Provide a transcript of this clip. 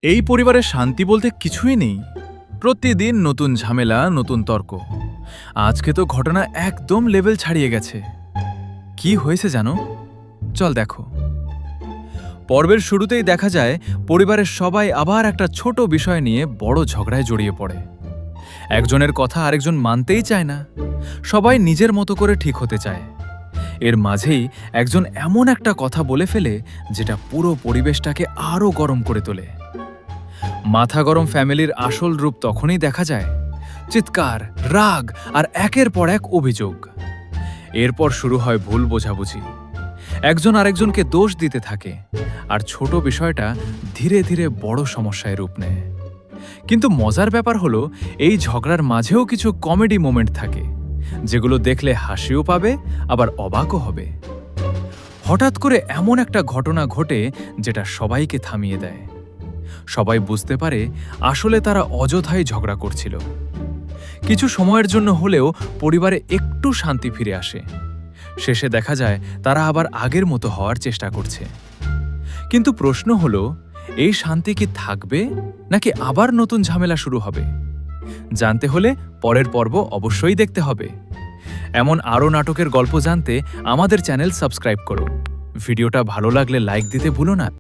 এই পরিবারে শান্তি বলতে কিছুই নেই। প্রতিদিন নতুন ঝামেলা, নতুন তর্ক। আজকে তো ঘটনা একদম লেভেল ছাড়িয়ে গেছে। কি হয়েছে জানো? চল দেখো। পর্বের শুরুতেই দেখা যায় পরিবারের সবাই আবার একটা ছোট বিষয় নিয়ে বড় ঝগড়ায় জড়িয়ে পড়ে। একজনের কথা আরেকজন মানতেই চায় না। সবাই নিজের মতো করে ঠিক হতে চায়। এর মাঝেই একজন এমন একটা কথা বলে ফেলে যেটা পুরো পরিবেশটাকে আরও গরম করে তোলে। মাথা গরম ফ্যামিলির আসল রূপ তখনই দেখা যায়। চিৎকার, রাগ আর একের পর এক অভিযোগ। এরপর শুরু হয় ভুল বোঝাবুঝি। একজন আরেকজনকে দোষ দিতে থাকে আর ছোট বিষয়টা ধীরে ধীরে বড় সমস্যায় রূপ নেয়। কিন্তু মজার ব্যাপার হলো, এই ঝগড়ার মাঝেও কিছু কমেডি মোমেন্ট থাকে, যেগুলো দেখলে হাসিও পাবে আবার অবাকও হবে। হঠাৎ করে এমন একটা ঘটনা ঘটে যেটা সবাইকে থামিয়ে দেয়। সবাই বুঝতে পারে আসলে তারা অযথাই ঝগড়া করছিল। কিছু সময়ের জন্য হলেও পরিবারে একটু শান্তি ফিরে আসে। শেষে দেখা যায় তারা আবার আগের মতো হওয়ার চেষ্টা করছে। কিন্তু প্রশ্ন হলো, এই শান্তি কি থাকবে নাকি আবার নতুন ঝামেলা শুরু হবে? জানতে হলে পরের পর্ব অবশ্যই দেখতে হবে। এমন আরও নাটকের গল্প জানতে আমাদের চ্যানেল সাবস্ক্রাইব করো। ভিডিওটা ভালো লাগলে লাইক দিতে ভুলো না।